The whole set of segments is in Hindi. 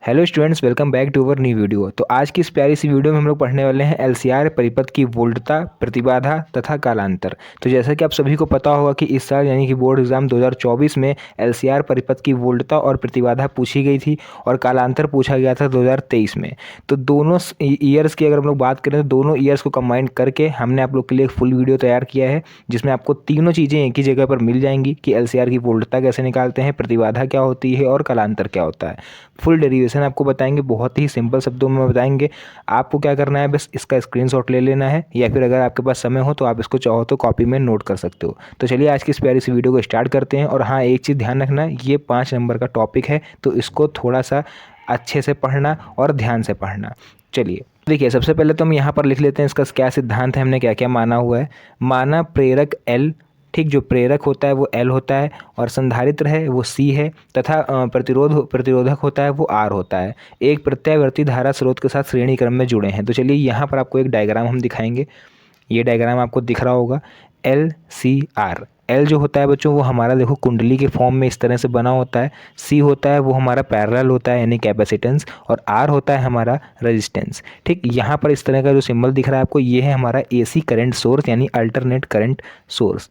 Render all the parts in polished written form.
Hello students, welcome back to our new video. तो आज की इस प्यारी सी वीडियो में हम लोग पढ़ने वाले हैं एलसीआर परिपथ की वोल्टता, प्रतिबाधा तथा कालांतर। तो जैसा कि आप सभी को पता होगा कि इस साल यानी कि बोर्ड एग्जाम 2024 में एलसीआर परिपथ की वोल्टता और प्रतिबाधा पूछी गई थी और कालांतर पूछा गया था 2023 में। तो दोनों ईयर्स की अगर हम लोग बात करें तो दोनों ईयर्स को कंबाइन करके हमने आप लोग के लिए एक फुल वीडियो तैयार किया है, जिसमें आपको तीनों चीज़ें एक ही जगह पर मिल जाएंगी कि एलसीआर की वोल्टता कैसे निकालते हैं, प्रतिबाधा क्या होती है और कालांतर क्या होता है। फुल डेरिवेशन आपको बताएंगे, बहुत ही सिंपल शब्दों में बताएंगे। आपको क्या करना है, बस इसका स्क्रीनशॉट ले लेना है, या फिर अगर आपके पास समय हो तो आप इसको चाहो तो कॉपी में नोट कर सकते हो। तो चलिए आज की इस प्यारी सी वीडियो को स्टार्ट करते हैं। और हाँ, एक चीज़ ध्यान रखना, ये 5 नंबर का टॉपिक है, तो इसको थोड़ा सा अच्छे से पढ़ना और ध्यान से पढ़ना। चलिए देखिए, सबसे पहले तो हम यहाँ पर लिख लेते हैं इसका क्या सिद्धांत है, हमने क्या क्या माना हुआ है। माना प्रेरक एल, ठीक, जो प्रेरक होता है वो एल होता है और संधारित्र है वो सी है, तथा प्रतिरोधक होता है वो आर होता है। एक प्रत्यावर्ती धारा स्रोत के साथ श्रेणी क्रम में जुड़े हैं। तो चलिए यहाँ पर आपको एक डायग्राम हम दिखाएंगे। ये डायग्राम आपको दिख रहा होगा, एल सी आर। एल जो होता है बच्चों वो हमारा देखो कुंडली के फॉर्म में इस तरह से बना होता है। सी होता है वो हमारा पैरेलल होता है यानी कैपेसिटेंस, और आर होता है हमारा रेजिस्टेंस। ठीक, यहाँ पर इस तरह का जो सिंबल दिख रहा है आपको, ये है हमारा एसी करंट सोर्स यानी अल्टरनेट करंट सोर्स।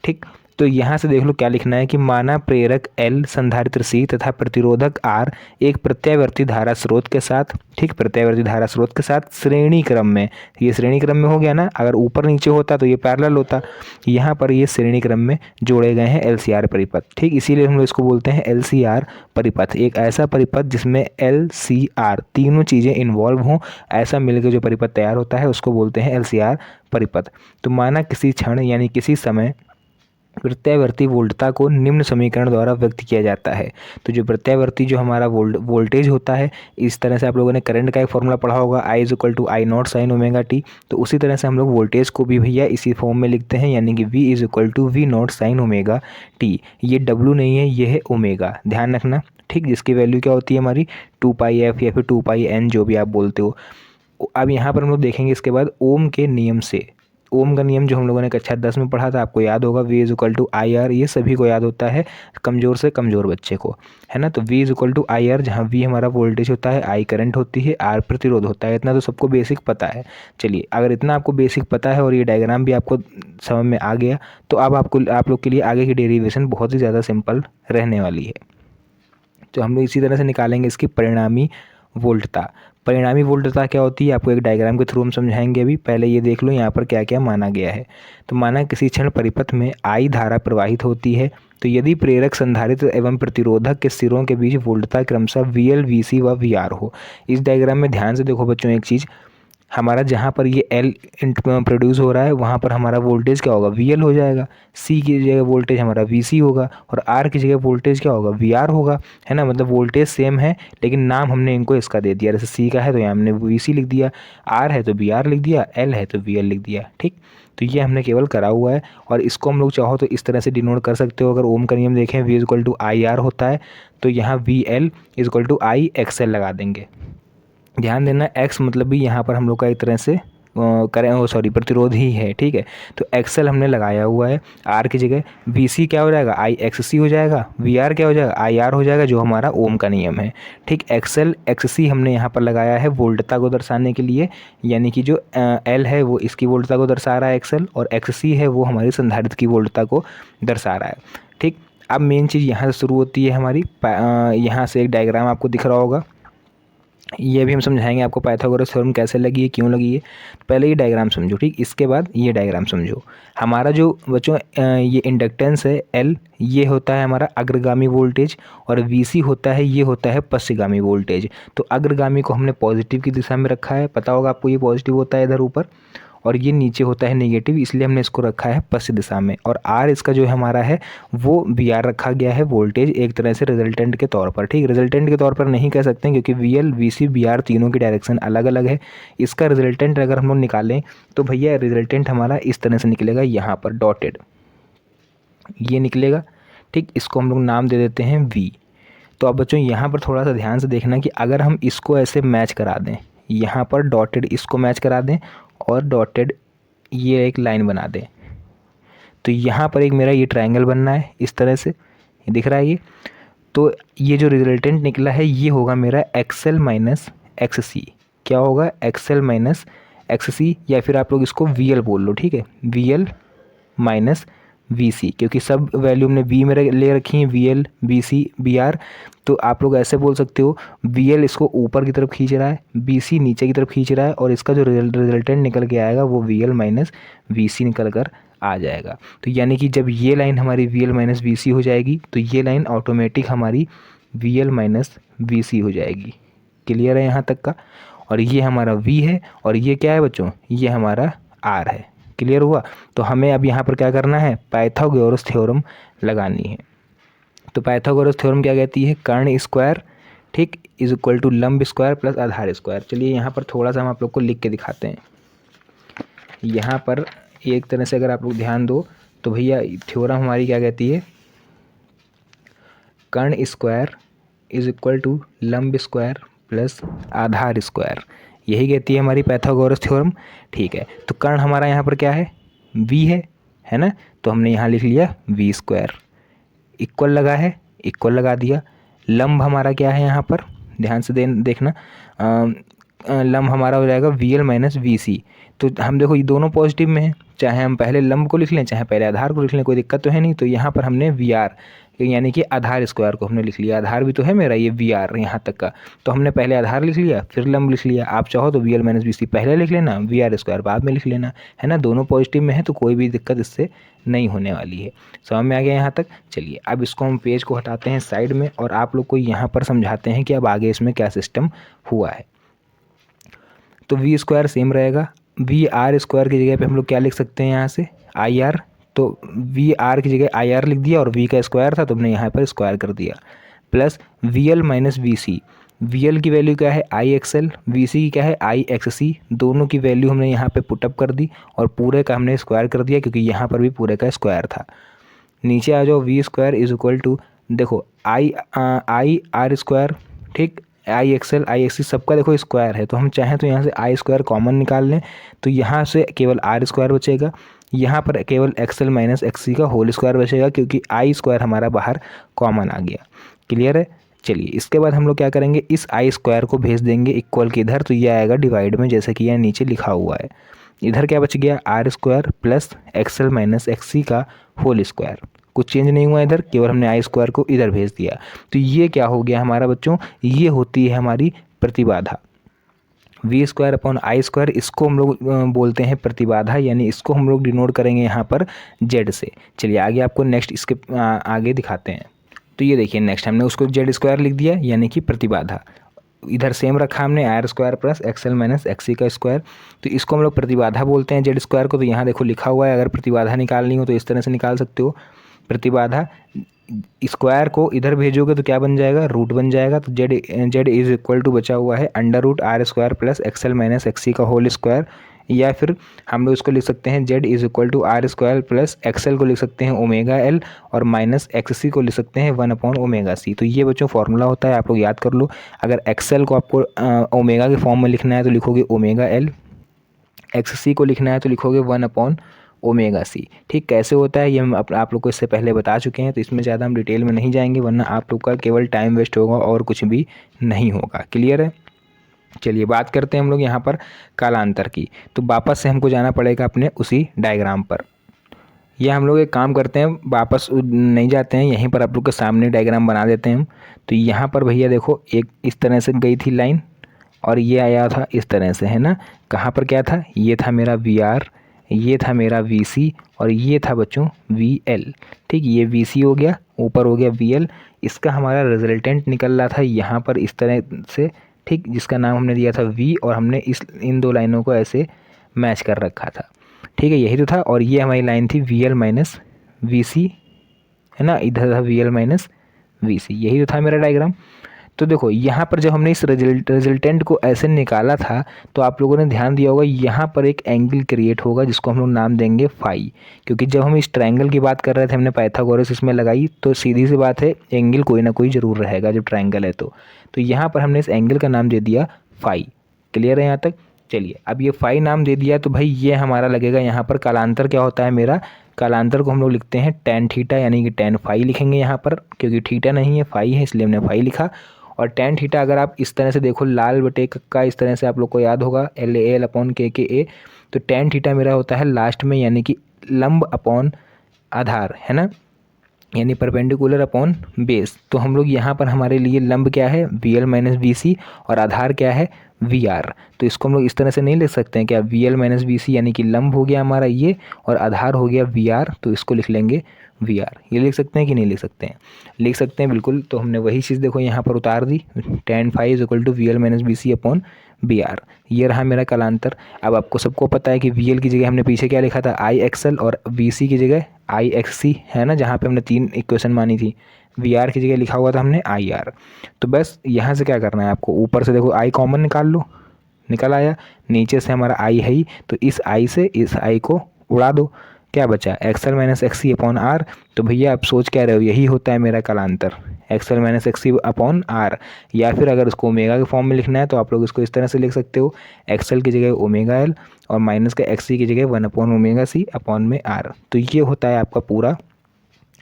ठीक, तो यहाँ से देख लो क्या लिखना है कि माना प्रेरक एल, संधारित्र सी तथा प्रतिरोधक आर एक प्रत्यावर्ती धारा स्रोत के साथ, ठीक, प्रत्यावर्ती धारा स्रोत के साथ श्रेणी क्रम में, ये श्रेणी क्रम में हो गया ना, अगर ऊपर नीचे होता तो ये पैरेलल होता, यहाँ पर ये श्रेणी क्रम में जोड़े गए हैं एलसीआर परिपथ। ठीक, इसीलिए हम लोग इसको बोलते हैं एलसीआर परिपथ। एक ऐसा परिपथ जिसमें एलसीआर तीनों चीज़ें इन्वॉल्व हों, ऐसा मिलकर जो परिपथ तैयार होता है उसको बोलते हैं एलसीआर परिपथ। तो माना किसी क्षण यानी किसी समय प्रत्यावर्ती वोल्टता को निम्न समीकरण द्वारा व्यक्त किया जाता है। तो जो प्रत्यावर्ती जो हमारा वोल्टेज होता है, इस तरह से आप लोगों ने करंट का एक फॉर्मूला पढ़ा होगा, I is equal to I naught sine omega t. तो उसी तरह से हम लोग वोल्टेज को भी भैया इसी फॉर्म में लिखते हैं, यानी कि V is equal to V naught sine omega t. ये W नहीं है, ये है ओमेगा, ध्यान रखना। ठीक, जिसकी वैल्यू क्या होती है हमारी 2πf या फिर 2πn, जो भी आप बोलते हो। अब यहाँ पर हम लोग देखेंगे इसके बाद ओम के नियम से। ओम का नियम जो हम लोगों ने कक्षा 10 में पढ़ा था, आपको याद होगा, V is equal to I R. ये सभी को याद होता है, कमज़ोर से कमज़ोर बच्चे को, है ना। तो V is equal to I R, जहाँ V हमारा वोल्टेज होता है, I करंट होती है, R प्रतिरोध होता है। इतना तो सबको बेसिक पता है। चलिए, अगर इतना आपको बेसिक पता है और ये डायग्राम भी आपको समझ में आ गया, तो अब आप लोग के लिए आगे की डेरिवेशन बहुत ही ज़्यादा सिंपल रहने वाली है। तो हम लोग इसी तरह से निकालेंगे इसकी परिणामी वोल्टता। परिणामी वोल्टता क्या होती है आपको एक डायग्राम के थ्रू हम समझाएंगे। अभी पहले ये देख लो यहाँ पर क्या क्या माना गया है। तो माना किसी क्षण परिपथ में आई धारा प्रवाहित होती है, तो यदि प्रेरक, संधारित्र एवं प्रतिरोधक के सिरों के बीच वोल्टता क्रमशः VL, VC व VR हो। इस डायग्राम में ध्यान से देखो बच्चों एक चीज़, हमारा जहाँ पर ये एल प्रोड्यूस हो रहा है वहाँ पर हमारा वोल्टेज क्या होगा, VL हो जाएगा। सी की जगह वोल्टेज हमारा VC होगा, और आर की जगह वोल्टेज क्या होगा, VR होगा, है ना। मतलब वोल्टेज सेम है, लेकिन नाम हमने इनको इसका दे दिया। जैसे सी का है तो यहाँ हमने VC लिख दिया, आर है तो VR लिख दिया, एल है तो VL लिख दिया। ठीक, तो ये हमने केवल करा हुआ है, और इसको हम लोग चाहो तो इस तरह से डिनोट कर सकते हो। अगर ओम का नियम देखें, V is equal to I R होता है, तो यहाँ VL is equal to I XL लगा देंगे। ध्यान देना, एक्स मतलब भी यहाँ पर हम लोग का एक तरह से करें, सॉरी, प्रतिरोध ही है। ठीक है, तो एक्सएल हमने लगाया हुआ है। आर की जगह VC क्या हो जाएगा, IXC हो जाएगा। VR क्या हो जाएगा, IR हो जाएगा, जो हमारा ओम का नियम है। ठीक, एक्सएल XC हमने यहाँ पर लगाया है वोल्टता को दर्शाने के लिए, यानी कि जो L है वो इसकी वोल्टता को दर्शा रहा है एक्सएल, और XC है वो हमारी संधारित्र की वोल्टता को दर्शा रहा है। ठीक, अब मेन चीज़ यहाँ से शुरू होती है हमारी, यहाँ से एक डायग्राम आपको दिख रहा होगा, ये भी हम समझाएंगे आपको पाइथागोरस थ्योरम कैसे लगी है, क्यों लगी है। पहले ये डायग्राम समझो, ठीक, इसके बाद ये डायग्राम समझो। हमारा जो बच्चों ये इंडक्टेंस है L, ये होता है हमारा अग्रगामी वोल्टेज, और VC होता है, ये होता है पश्चगामी वोल्टेज। तो अग्रगामी को हमने पॉजिटिव की दिशा में रखा है, पता होगा आपको, ये पॉजिटिव होता है इधर ऊपर, और ये नीचे होता है नेगेटिव, इसलिए हमने इसको रखा है पश्चिम दिशा में। और R इसका जो हमारा है वो VR रखा गया है, वोल्टेज एक तरह से रिजल्टेंट के तौर पर। ठीक, रिजल्टेंट के तौर पर नहीं कह सकते क्योंकि VL, VC, VR तीनों की डायरेक्शन अलग अलग है। इसका रिजल्टेंट अगर हम लोग निकालें तो भैया रिजल्टेंट हमारा इस तरह से निकलेगा, यहाँ पर डॉटेड ये निकलेगा। ठीक, इसको हम लोग नाम दे देते हैं V। तो अब बच्चों यहाँ पर थोड़ा सा ध्यान से देखना कि अगर हम इसको ऐसे मैच करा दें, यहाँ पर डॉटेड इसको मैच करा दें और डॉटेड ये एक लाइन बना दें, तो यहाँ पर एक मेरा ये ट्रायंगल बनना है इस तरह से, ये दिख रहा है ये। तो ये जो रिजल्टेंट निकला है ये होगा मेरा एक्सएल माइनस एक्स सी। क्या होगा? एक्सएल माइनस एक्स सी, या फिर आप लोग इसको वी एल बोल लो, ठीक है, V L minus V C, क्योंकि सब वैल्यू हमने वी में ले रखी है, V L B C B R. तो आप लोग ऐसे बोल सकते हो वी एल इसको ऊपर की तरफ खींच रहा है, बी सी नीचे की तरफ खींच रहा है, और इसका जो रिजल्टेंट निकल के आएगा वो वी एल माइनस वी सी निकल कर आ जाएगा। तो यानी कि जब ये लाइन हमारी वी एल माइनस वी सी हो जाएगी तो ये लाइन ऑटोमेटिक हमारी वी एल माइनस वी सी हो जाएगी। क्लियर है यहाँ तक का? और ये हमारा v है और ये क्या है बच्चों? ये हमारा r है। क्लियर हुआ? तो हमें अब यहाँ पर क्या करना है? पाइथागोरस थ्योरम लगानी है। तो पाइथागोरस थ्योरम क्या कहती है? कर्ण स्क्वायर, ठीक, इज इक्वल टू लंब स्क्वायर प्लस आधार स्क्वायर। चलिए यहाँ पर थोड़ा सा हम आप लोग को लिख के दिखाते हैं। यहाँ पर एक तरह से अगर आप लोग ध्यान दो तो भैया थ्योरम हमारी क्या कहती है? कर्ण स्क्वायर इज इक्वल टू लंब स्क्वायर प्लस आधार स्क्वायर, यही कहती है हमारी पाइथागोरस थ्योरम। ठीक है, तो कर्ण हमारा यहाँ पर क्या है? v है ना? तो हमने यहाँ लिख लिया v स्क्वायर, इक्वल लगा है, इक्वल लगा दिया। लंब हमारा क्या है यहाँ पर? ध्यान से देखना, लंब हमारा हो जाएगा वी एल माइनस वी सी। तो हम देखो ये दोनों पॉजिटिव में है, चाहे हम पहले लंब को लिख लें चाहे पहले आधार को लिख लें, कोई दिक्कत तो है नहीं। तो यहाँ पर हमने वी आर यानी कि आधार स्क्वायर को हमने लिख लिया, आधार भी तो है मेरा ये वी आर यहाँ तक का। तो हमने पहले आधार लिख लिया फिर लंब लिख लिया। आप चाहो तो वी एल माइनस वी सी पहले लिख लेना, वी आर स्क्वायर बाद में लिख लेना, है ना? दोनों पॉजिटिव में है तो कोई भी दिक्कत इससे नहीं होने वाली है। समझ में आ गया यहाँ तक? चलिए अब इसको हम पेज को हटाते हैं साइड में और आप लोग को यहाँ पर समझाते हैं कि अब आगे इसमें क्या सिस्टम हुआ है। तो वी स्क्वायर सेम रहेगा, वी आर स्क्वायर की जगह पे हम लोग क्या लिख सकते हैं यहाँ से? I R. तो वी आर की जगह आई आर लिख दिया और वी का स्क्वायर था तो हमने यहाँ पर स्क्वायर कर दिया, plus V L minus V C. V L की वैल्यू क्या है? I X L, V C की क्या है? I X C. दोनों की वैल्यू हमने यहाँ पे पुटअप कर दी और पूरे का हमने स्क्वायर कर दिया क्योंकि यहाँ पर भी पूरे का स्क्वायर था। नीचे आ जाओ, V square is equal to, देखो आई आर स्क्वायर, ठीक, आई एक्सएल आई एक्स सी सबका देखो स्क्वायर है, तो हम चाहें तो यहाँ से आई स्क्वायर कॉमन निकाल लें तो यहाँ से केवल आर स्क्वायर बचेगा, यहाँ पर केवल एक्सएल माइनस एक्स सी का होल स्क्वायर बचेगा क्योंकि आई स्क्वायर हमारा बाहर कॉमन आ गया। क्लियर है? चलिए इसके बाद हम लोग क्या करेंगे? इस आई स्क्वायर को भेज देंगे इक्वल के इधर, तो ये आएगा डिवाइड में जैसे कि यह नीचे लिखा हुआ है। इधर क्या बच गया? R square plus XL minus X C का होल स्क्वायर। कुछ चेंज नहीं हुआ इधर, केवल हमने आई स्क्वायर को इधर भेज दिया। तो ये क्या हो गया हमारा बच्चों? ये होती है हमारी प्रतिबाधा, V square upon I square. इसको हम लोग बोलते हैं प्रतिबाधा, यानी इसको हम लोग डिनोट करेंगे यहाँ पर जेड से। चलिए आगे आपको नेक्स्ट इसके आगे दिखाते हैं। तो ये देखिए नेक्स्ट हमने उसको जेड स्क्वायर लिख दिया यानी कि प्रतिबाधा। इधर सेम रखा हमने R square plus XL minus X C का स्क्वायर, तो इसको हम लोग प्रतिबाधा बोलते हैं जेड स्क्वायर को। तो यहाँ देखो लिखा हुआ है, अगर प्रतिबाधा निकालनी हो तो इस तरह से निकाल सकते हो। प्रतिबाधा स्क्वायर को इधर भेजोगे तो क्या बन जाएगा? रूट बन जाएगा। तो जेड इज इक्वल टू बचा हुआ है under root R square plus XL minus X C का होल स्क्वायर, या फिर हम लोग इसको लिख सकते हैं Z is equal to R square plus XL को लिख सकते हैं ओमेगा एल और माइनस एक्स सी को लिख सकते हैं 1 अपॉन ओमेगा सी। तो ये बच्चों फॉर्मूला होता है, आप लोग याद कर लो। अगर एक्सएल को आपको ओमेगा के फॉर्म में लिखना है तो लिखोगे ओमेगा एल, एक्स सी को लिखना है तो लिखोगे 1 अपॉन ओमेगा सी। ठीक, कैसे होता है ये हम आप लोग को इससे पहले बता चुके हैं, तो इसमें ज़्यादा हम डिटेल में नहीं जाएंगे वरना आप लोग का केवल टाइम वेस्ट होगा और कुछ भी नहीं होगा। क्लियर है? चलिए बात करते हैं हम लोग यहाँ पर कालांतर की। तो वापस से हमको जाना पड़ेगा अपने उसी डायग्राम पर। यह हम लोग एक काम करते हैं, वापस नहीं जाते हैं, यहीं पर आप लोग के सामने डायग्राम बना देते हैं हम। तो यहाँ पर भैया देखो एक इस तरह से गई थी लाइन और ये आया था इस तरह से, है ना? कहाँ पर क्या था? ये था मेरा वी आर, ये था मेरा वी सी और ये था बच्चों वी एल। ठीक, ये वी सी हो गया, ऊपर हो गया वी एल। इसका हमारा रिजल्टेंट निकल रहा था यहाँ पर इस तरह से, ठीक, जिसका नाम हमने दिया था वी, और हमने इन दो लाइनों को ऐसे मैच कर रखा था। ठीक है, यही तो था। और ये हमारी लाइन थी वी एल माइनस वी सी, है ना? इधर था वी एल माइनस वी सी, यही तो था मेरा डायग्राम। तो देखो यहाँ पर जब हमने इस रिजल्टेंट को ऐसे निकाला था तो आप लोगों ने ध्यान दिया होगा यहाँ पर एक एंगल क्रिएट होगा जिसको हम लोग नाम देंगे फाई, क्योंकि जब हम इस ट्रायंगल की बात कर रहे थे हमने पाइथागोरस इसमें लगाई, तो सीधी सी बात है एंगल कोई ना कोई ज़रूर रहेगा जब ट्रायंगल है तो यहाँ पर हमने इस एंगल का नाम दे दिया फाई। क्लियर है यहाँ तक? चलिए अब ये फाई नाम दे दिया तो भाई ये हमारा लगेगा यहाँ पर कालांतर क्या होता है मेरा? कालांतर को हम लोग लिखते हैं tan थीटा, यानी कि tan फाई लिखेंगे यहाँ पर, क्योंकि थीटा नहीं है फाई है इसलिए हमने फाई लिखा। और tan थीटा अगर आप इस तरह से देखो लाल बटे कक्का, इस तरह से आप लोग को याद होगा LAL/KKA, तो tan थीटा मेरा होता है लास्ट में, यानी कि लंब अपॉन आधार, है ना, यानी परपेंडिकुलर अपॉन बेस। तो हम लोग यहाँ पर हमारे लिए लंब क्या है VL माइनस BC और आधार क्या है VR। तो इसको हम लोग इस तरह से नहीं लिख सकते हैं क्या, VL माइनस BC यानी कि लंब हो गया हमारा ये और आधार हो गया VR, तो इसको लिख लेंगे VR। ये लिख सकते हैं कि नहीं लिख सकते हैं, लिख सकते हैं बिल्कुल। तो हमने वही चीज़ देखो यहाँ पर उतार दी, tan phi is equal to VL minus BC upon BR। ये रहा मेरा कालांतर। अब आपको सबको पता है कि VL की जगह हमने पीछे क्या लिखा था IXL और BC की जगह IXC, है ना, जहाँ पे हमने 3 इक्वेशन मानी थी। VR की जगह लिखा हुआ था हमने IR। तो बस यहाँ से क्या करना है आपको, ऊपर से देखो I कॉमन निकाल लो, निकल आया, नीचे से हमारा I है ही, तो इस I से इस I को उड़ा दो, क्या बचा XL minus XC upon R। तो भैया आप सोच क्या रहे हो, यही होता है मेरा कालांतर, XL minus XC upon R। या फिर अगर उसको ओमेगा के फॉर्म में लिखना है तो आप लोग इसको इस तरह से लिख सकते हो, XL की जगह ओमेगा L और माइनस का XC की जगह 1/ओमेगा C अपॉन में R। तो ये होता है आपका पूरा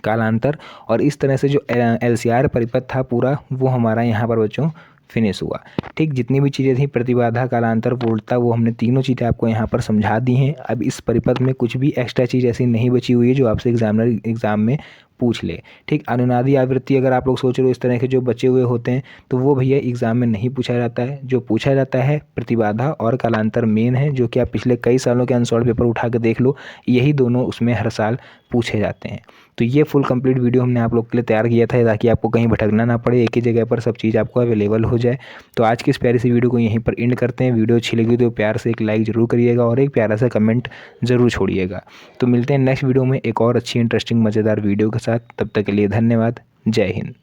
कालांतर। और इस तरह से जो LCR परिपथ था पूरा, वो हमारा यहाँ पर बच्चों फिनिश हुआ। ठीक, जितनी भी चीज़ें थी प्रतिबाधा, कालांतर, वोल्टता, वो हमने तीनों चीज़ें आपको यहाँ पर समझा दी हैं। अब इस परिपथ में कुछ भी एक्स्ट्रा चीज़ ऐसी नहीं बची हुई है जो आपसे एग्जाम में पूछ ले। ठीक, अनुनादी आवृत्ति अगर आप लोग सोच रहे हो इस तरह के जो बचे हुए होते हैं, तो वो भैया एग्जाम में नहीं पूछा जाता है। जो पूछा जाता है प्रतिबाधा और कालांतर मेन है, जो कि आप पिछले कई सालों के अनसॉल्व पेपर उठा के देख लो, यही दोनों उसमें हर साल पूछे जाते हैं। तो ये फुल कंप्लीट वीडियो हमने आप लोग के लिए तैयार किया था ताकि आपको कहीं भटकना ना पड़े, एक ही जगह पर सब चीज़ आपको अवेलेबल हो जाए। तो आज की इस प्यारी सी वीडियो को यहीं पर एंड करते हैं। वीडियो अच्छी लगी तो प्यार से एक लाइक ज़रूर करिएगा और एक प्यारा सा कमेंट ज़रूर छोड़िएगा। तो मिलते हैं नेक्स्ट वीडियो में एक और अच्छी इंटरेस्टिंग मज़ेदार वीडियो के साथ। तब तक के लिए धन्यवाद। जय हिंद।